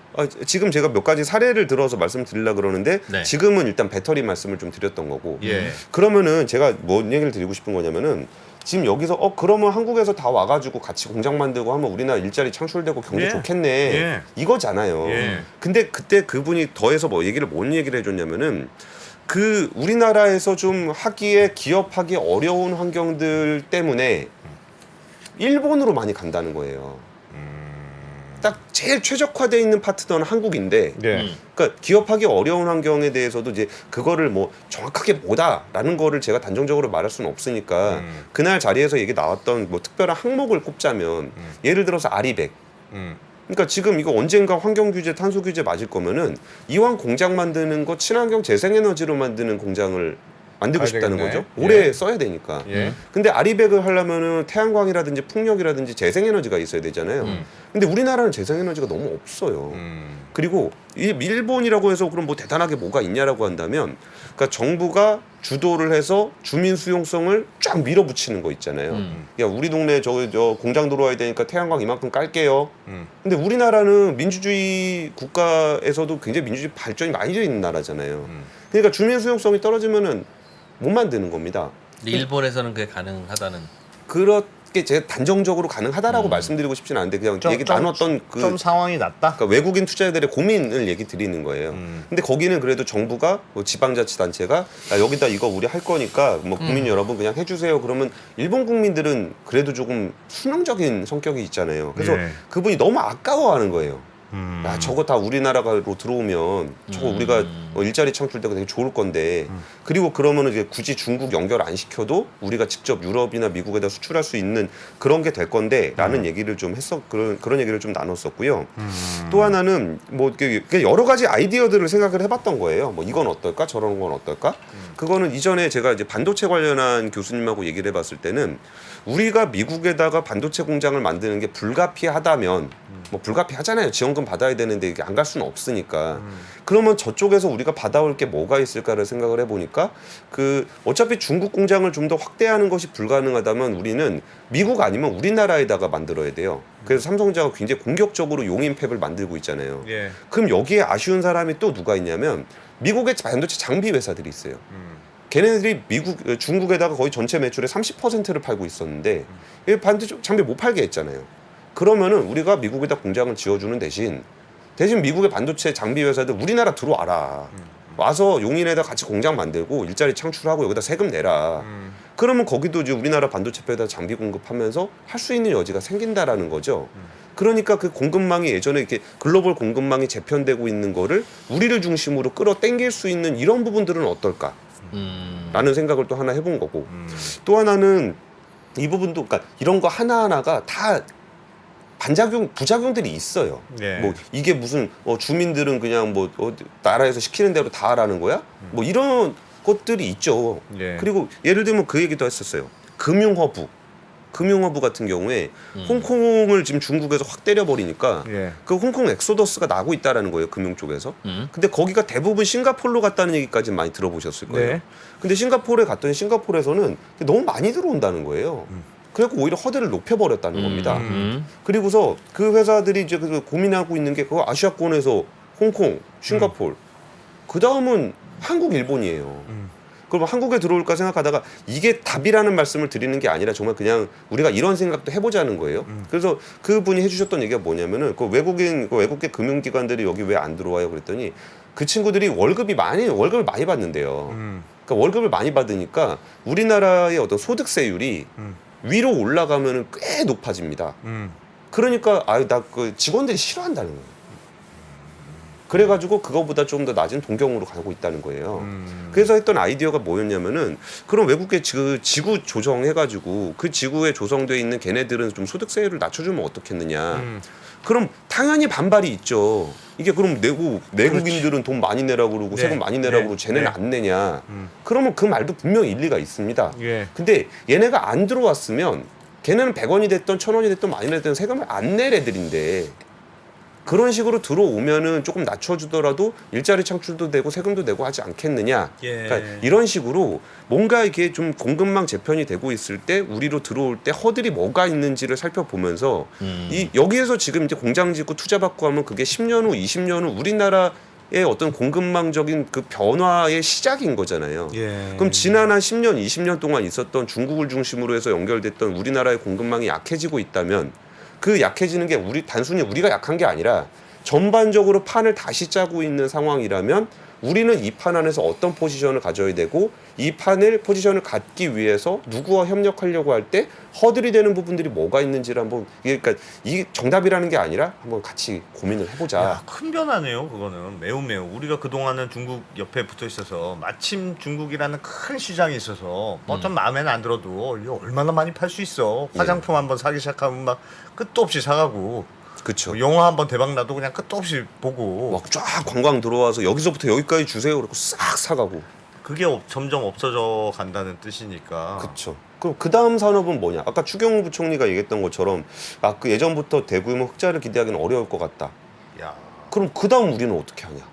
지금 제가 몇 가지 사례를 들어서 말씀드리려고 그러는데 네. 지금은 일단 배터리 말씀을 좀 드렸던 거고 예. 그러면은 제가 뭔 얘기를 드리고 싶은 거냐면은 지금 여기서 그러면 한국에서 다 와가지고 같이 공장 만들고 하면 우리나라 일자리 창출되고 경제 예. 좋겠네 예. 이거잖아요. 예. 근데 그때 그분이 더해서 뭔 얘기를 해줬냐면은 그 우리나라에서 좀 하기에 기업하기 어려운 환경들 때문에 일본으로 많이 간다는 거예요. 딱 제일 최적화되어 있는 파트너는 한국인데 네. 그러니까 기업하기 어려운 환경에 대해서도 이제 그거를 뭐 정확하게 뭐다라는 거를 제가 단정적으로 말할 수는 없으니까 그날 자리에서 얘기 나왔던 뭐 특별한 항목을 꼽자면 예를 들어서 아리백 그러니까 지금 이거 언젠가 환경 규제, 탄소 규제 맞을 거면은 이왕 공장 만드는 거 친환경 재생에너지로 만드는 공장을 만들고 가야 싶다는 되겠네. 거죠. 오래 예. 써야 되니까. 예. 근데 아리백을 하려면은 태양광이라든지 풍력이라든지 재생에너지가 있어야 되잖아요. 근데 우리나라는 재생에너지가 너무 없어요. 그리고 이 일본이라고 해서 그럼 뭐 대단하게 뭐가 있냐라고 한다면, 그러니까 정부가 주도를 해서 주민 수용성을 쫙 밀어붙이는 거 있잖아요. 야, 우리 동네 저 공장 들어와야 되니까 태양광 이만큼 깔게요. 근데 우리나라는 민주주의 국가에서도 굉장히 민주주의 발전이 많이 되어 있는 나라잖아요. 그러니까 주민 수용성이 떨어지면은 못 만드는 겁니다. 근데 일본에서는 그게 가능하다는. 그렇게 제가 단정적으로 가능하다라고 말씀드리고 싶지는 않은데 그냥 얘기 나눴던 좀 상황이 낫다. 그러니까 외국인 투자자들의 고민을 얘기 드리는 거예요. 근데 거기는 그래도 정부가 뭐 지방자치단체가 여기다 이거 우리 할 거니까 뭐 국민 여러분 그냥 해주세요. 그러면 일본 국민들은 그래도 조금 수능적인 성격이 있잖아요. 그래서 네. 그분이 너무 아까워하는 거예요. 야, 저거 다 우리나라로 들어오면 저거 우리가 일자리 창출되고 되게 좋을 건데 그리고 그러면은 이제 굳이 중국 연결 안 시켜도 우리가 직접 유럽이나 미국에다 수출할 수 있는 그런 게 될 건데라는 얘기를 좀 그런 얘기를 좀 나눴었고요. 또 하나는 뭐 이렇게 여러 가지 아이디어들을 생각을 해봤던 거예요. 뭐 이건 어떨까, 저런 건 어떨까. 그거는 이전에 제가 이제 반도체 관련한 교수님하고 얘기를 해봤을 때는 우리가 미국에다가 반도체 공장을 만드는 게 불가피하다면 뭐 불가피하잖아요. 지원금 받아야 되는데 이게 안 갈 수는 없으니까. 그러면 저쪽에서 우리가 받아올 게 뭐가 있을까를 생각을 해보니까 그 어차피 중국 공장을 좀 더 확대하는 것이 불가능하다면 우리는 미국 아니면 우리나라에다가 만들어야 돼요. 그래서 삼성전자가 굉장히 공격적으로 용인 팹을 만들고 있잖아요. 예. 그럼 여기에 아쉬운 사람이 또 누가 있냐면 미국의 반도체 장비 회사들이 있어요. 걔네들이 중국에다가 거의 전체 매출의 30%를 팔고 있었는데 반도체 장비 못 팔게 했잖아요. 그러면은 우리가 미국에다 공장을 지어주는 대신 미국의 반도체 장비 회사들 우리나라 들어와라. 와서 용인에다 같이 공장 만들고 일자리 창출하고 여기다 세금 내라. 그러면 거기도 이제 우리나라 반도체에다 장비 공급하면서 할 수 있는 여지가 생긴다라는 거죠. 그러니까 그 공급망이 예전에 이렇게 글로벌 공급망이 재편되고 있는 거를 우리를 중심으로 끌어당길 수 있는 이런 부분들은 어떨까? 라는 생각을 또 하나 해본 거고 또 하나는 이 부분도 그러니까 이런 거 하나하나가 다 부작용들이 있어요. 예. 뭐 이게 무슨 주민들은 그냥 뭐 나라에서 시키는 대로 다 하라는 거야? 뭐 이런 것들이 있죠. 예. 그리고 예를 들면 그 얘기도 했었어요. 금융허브 같은 경우에 홍콩을 지금 중국에서 확 때려버리니까 예. 그 홍콩 엑소더스가 나고 있다라는 거예요. 금융 쪽에서. 근데 거기가 대부분 싱가포르로 갔다는 얘기까지 많이 들어보셨을 거예요. 네. 근데 싱가포르에 갔더니 싱가포르에서는 너무 많이 들어온다는 거예요. 그래갖고 오히려 허들을 높여버렸다는 겁니다. 그리고서 그 회사들이 이제 고민하고 있는 게 그거 아시아권에서 홍콩, 싱가포르 그 다음은 한국, 일본이에요. 그럼 한국에 들어올까 생각하다가 이게 답이라는 말씀을 드리는 게 아니라 정말 그냥 우리가 이런 생각도 해보자는 거예요. 그래서 그분이 해주셨던 얘기가 뭐냐면은 그 외국계 금융기관들이 여기 왜 안 들어와요? 그랬더니 그 친구들이 월급을 많이 받는데요. 그러니까 월급을 많이 받으니까 우리나라의 어떤 소득세율이 위로 올라가면은 꽤 높아집니다. 그러니까 나 그 직원들이 싫어한다는 거예요. 그래가지고 그거보다 좀 더 낮은 동경으로 가고 있다는 거예요. 그래서 했던 아이디어가 뭐였냐면은 그럼 외국계 그 지구 조정해가지고 그 지구에 조성돼 있는 걔네들은 좀 소득세율을 낮춰주면 어떻겠느냐. 그럼 당연히 반발이 있죠. 이게 그럼 내국인들은 돈 많이 내라고 그러고 네. 세금 많이 내라고 그러고 쟤네는 안 내냐. 그러면 그 말도 분명히 일리가 있습니다. 예. 근데 얘네가 안 들어왔으면 걔네는 100원이 됐던 1000원이 됐던 많이 냈던 세금을 안 낼 애들인데 그런 식으로 들어오면은 조금 낮춰주더라도 일자리 창출도 되고 세금도 내고 하지 않겠느냐. 예. 그러니까 이런 식으로 뭔가 이게 좀 공급망 재편이 되고 있을 때 우리로 들어올 때 허들이 뭐가 있는지를 살펴보면서 이 여기에서 지금 이제 공장 짓고 투자 받고 하면 그게 10년 후, 20년 후 우리나라의 어떤 공급망적인 그 변화의 시작인 거잖아요. 예. 그럼 지난 한 10년, 20년 동안 있었던 중국을 중심으로 해서 연결됐던 우리나라의 공급망이 약해지고 있다면 그 약해지는 게 단순히 우리가 약한 게 아니라 전반적으로 판을 다시 짜고 있는 상황이라면 우리는 이 판 안에서 어떤 포지션을 가져야 되고 이 판을 포지션을 갖기 위해서 누구와 협력하려고 할 때 허들이 되는 부분들이 뭐가 있는지를 한번 그러니까 이게 정답이라는 게 아니라 한번 같이 고민을 해보자. 야, 큰 변화네요. 그거는 매우 우리가 그동안은 중국 옆에 붙어 있어서 마침 중국이라는 큰 시장이 있어서 좀 마음에는 안 들어도 이거 얼마나 많이 팔 수 있어. 화장품 한번 사기 시작하면 막 끝도 없이 사가고 그렇죠. 영화 한번 대박 나도 그냥 끝도 없이 보고 막 쫙 관광 들어와서 여기서부터 여기까지 주세요. 그러고 싹 사가고. 그게 점점 없어져 간다는 뜻이니까. 그렇죠. 그럼 그 다음 산업은 뭐냐? 아까 추경호 부총리가 얘기했던 것처럼 그 예전부터 대규모 흑자를 기대하기는 어려울 것 같다. 야, 그럼 그 다음 우리는 어떻게 하냐?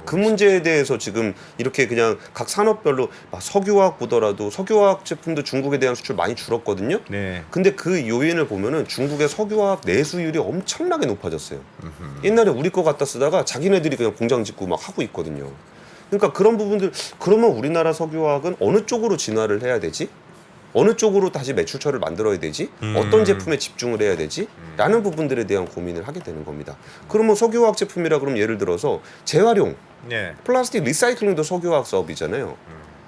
그 문제에 대해서 지금 이렇게 그냥 각 산업별로 석유화학 보더라도 석유화학 제품도 중국에 대한 수출 많이 줄었거든요. 네. 근데 그 요인을 보면은 중국의 석유화학 내수율이 엄청나게 높아졌어요. 옛날에 우리 거 갖다 쓰다가 자기네들이 그냥 공장 짓고 막 하고 있거든요. 그러니까 그런 부분들 그러면 우리나라 석유화학은 어느 쪽으로 진화를 해야 되지? 어느 쪽으로 다시 매출처를 만들어야 되지? 어떤 제품에 집중을 해야 되지? 라는 부분들에 대한 고민을 하게 되는 겁니다. 그러면 석유화학 제품이라 그러면 예를 들어서 재활용, 네. 플라스틱 리사이클링도 석유화학 사업이잖아요.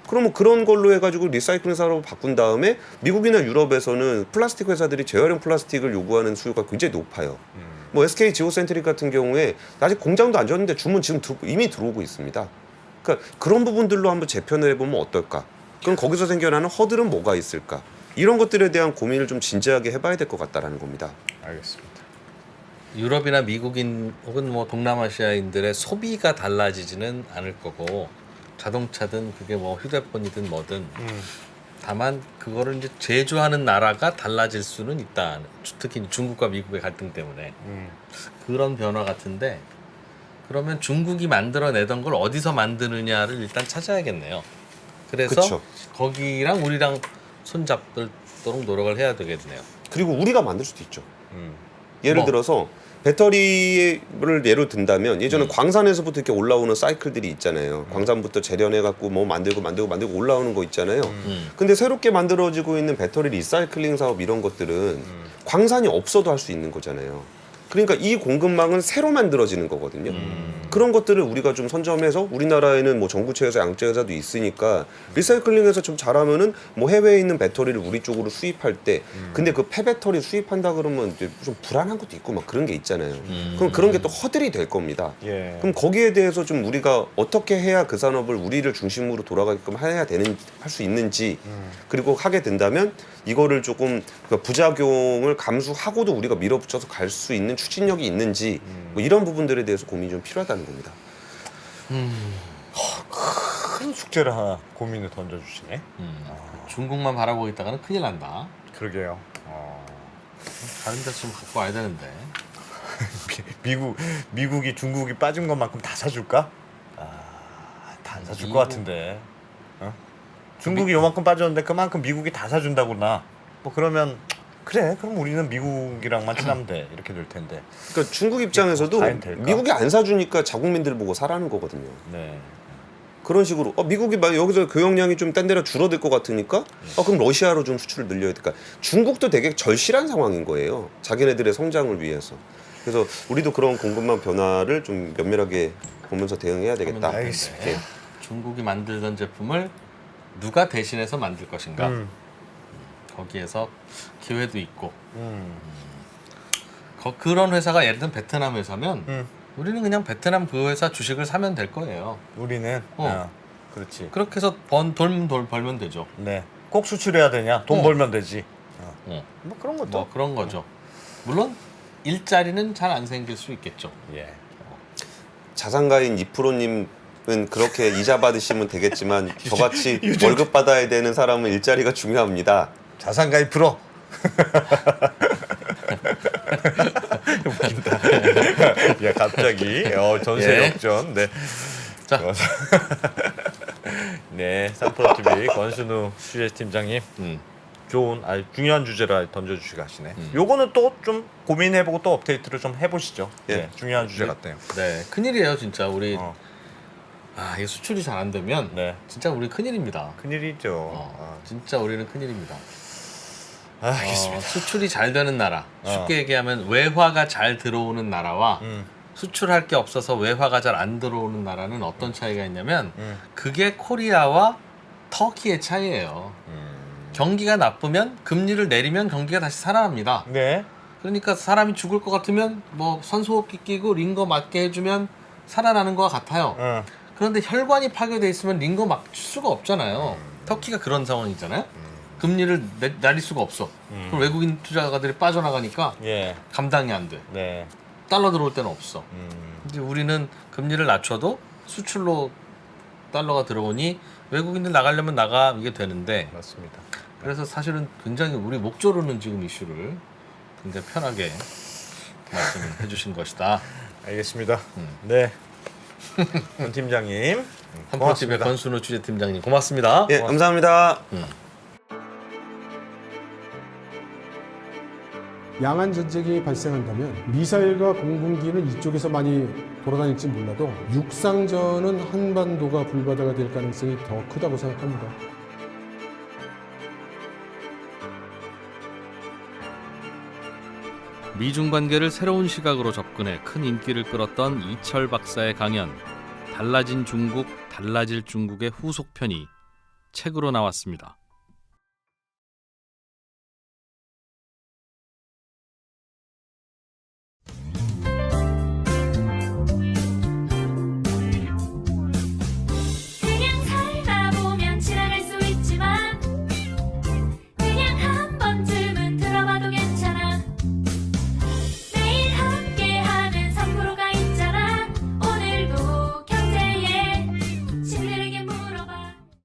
그러면 그런 걸로 해가지고 리사이클링 사업을 바꾼 다음에 미국이나 유럽에서는 플라스틱 회사들이 재활용 플라스틱을 요구하는 수요가 굉장히 높아요. 뭐 SK 지오센트릭 같은 경우에 아직 공장도 안 졌는데 주문 지금 이미 들어오고 있습니다. 그러니까 그런 부분들로 한번 재편을 해보면 어떨까? 그럼 거기서 생겨나는 허들은 뭐가 있을까? 이런 것들에 대한 고민을 좀 진지하게 해봐야 될 것 같다라는 겁니다. 알겠습니다. 유럽이나 미국인 혹은 뭐 동남아시아인들의 소비가 달라지지는 않을 거고 자동차든 그게 뭐 휴대폰이든 뭐든 다만 그거를 이제 제조하는 나라가 달라질 수는 있다. 특히 중국과 미국의 갈등 때문에 그런 변화 같은데 그러면 중국이 만들어내던 걸 어디서 만드느냐를 일단 찾아야겠네요. 그래서 그쵸. 거기랑 우리랑 손잡도록 노력을 해야 되겠네요. 그리고 우리가 만들 수도 있죠. 예를 들어서 배터리를 예로 든다면 예전에 광산에서부터 이렇게 올라오는 사이클들이 있잖아요. 광산부터 재련해갖고 뭐 만들고 올라오는 거 있잖아요. 근데 새롭게 만들어지고 있는 배터리 리사이클링 사업 이런 것들은 광산이 없어도 할 수 있는 거잖아요. 그러니까 이 공급망은 새로 만들어지는 거거든요. 그런 것들을 우리가 좀 선점해서 우리나라에는 뭐 전구체 회사, 양재 회사도 있으니까 리사이클링해서 좀 잘하면은 뭐 해외에 있는 배터리를 우리 쪽으로 수입할 때 근데 그 폐배터리 수입한다 그러면 이제 좀 불안한 것도 있고 막 그런 게 있잖아요. 그럼 그런 게 또 허들이 될 겁니다. 예. 그럼 거기에 대해서 좀 우리가 어떻게 해야 그 산업을 우리를 중심으로 돌아가게끔 할 수 있는지 그리고 하게 된다면 이거를 조금 부작용을 감수하고도 우리가 밀어붙여서 갈 수 있는 추진력이 있는지 뭐 이런 부분들에 대해서 고민이 좀 필요하다는 겁니다. 큰 숙제를 하나 고민을 던져주시네. 중국만 바라보고 있다가는 큰일 난다. 그러게요. 다른 데서 좀 갖고 와야 되는데. 미국이 중국이 빠진 것만큼 다 사줄까? 다 안 사줄 것 같은데. 어? 중국이 요만큼 빠졌는데 그만큼 미국이 다 사준다구나. 뭐 그러면 그래. 그럼 우리는 미국이랑만 친하면 돼. 이렇게 될 텐데. 그러니까 중국 입장에서도 과연 될까? 미국이 안 사주니까 자국민들 보고 사라는 거거든요. 네. 그런 식으로 미국이 막 여기서 교역량이 좀 딴 데로 줄어들 것 같으니까 그럼 러시아로 좀 수출을 늘려야 될까? 중국도 되게 절실한 상황인 거예요. 자기네들의 성장을 위해서. 그래서 우리도 그런 공급망 변화를 좀 면밀하게 보면서 대응해야 되겠다. 알겠습니다. 네. 중국이 만들던 제품을 누가 대신해서 만들 것인가? 거기에서 기회도 있고 그런 회사가 예를 들면 베트남 회사면 우리는 그냥 베트남 그 회사 주식을 사면 될 거예요. 우리는 그렇지. 그렇게 해서 돈 벌면 되죠. 네. 꼭 수출해야 되냐? 돈 벌면 되지. 뭐 그런 것도. 뭐 그런 거죠. 물론 일자리는 잘 안 생길 수 있겠죠. 예. 자산가인 이프로님은 그렇게 이자 받으시면 되겠지만 저같이 월급 받아야 되는 사람은 일자리가 중요합니다. 자산가입 프로. 웃긴다. 야 갑자기 전세 예. 역전. 네. 자. 네, 3프로 TV 권순우 취재팀장님 좋은 중요한 주제를 던져주시고 하시네. 요거는 또 좀 고민해보고 또 업데이트를 좀 해보시죠. 예. 네, 중요한 주제 같아요. 네, 큰일이에요 진짜 우리. 어. 이게 수출이 잘 안 되면 네, 진짜 우리 큰일입니다. 큰일이죠. 진짜 우리는 큰일입니다. 알겠습니다. 수출이 잘 되는 나라, 쉽게 얘기하면 외화가 잘 들어오는 나라와 수출할 게 없어서 외화가 잘 안 들어오는 나라는 어떤 차이가 있냐면 그게 코리아와 터키의 차이예요. 경기가 나쁘면 금리를 내리면 경기가 다시 살아납니다. 네. 그러니까 사람이 죽을 것 같으면 뭐 산소호흡기 끼고 링거 맞게 해주면 살아나는 것 같아요. 그런데 혈관이 파괴돼 있으면 링거 맞출 수가 없잖아요. 터키가 그런 상황이잖아요. 금리를 내릴 수가 없어. 그럼 외국인 투자가들이 빠져나가니까 예. 감당이 안 돼. 네. 달러 들어올 때는 없어. 근데 우리는 금리를 낮춰도 수출로 달러가 들어오니 외국인들 나가려면 나가게 되는데, 맞습니다. 그래서 사실은 굉장히 우리 목조르는 지금 이슈를 굉장히 편하게 말씀해 주신 것이다. 알겠습니다. 네. 권 팀장님. 한프로TV의 권순우 취재팀장님 고맙습니다. 예, 감사합니다. 양안 전쟁이 발생한다면 미사일과 공군기는 이쪽에서 많이 돌아다닐지 몰라도 육상전은 한반도가 불바다가 될 가능성이 더 크다고 생각합니다. 미중 관계를 새로운 시각으로 접근해 큰 인기를 끌었던 이철 박사의 강연 달라진 중국, 달라질 중국의 후속편이 책으로 나왔습니다.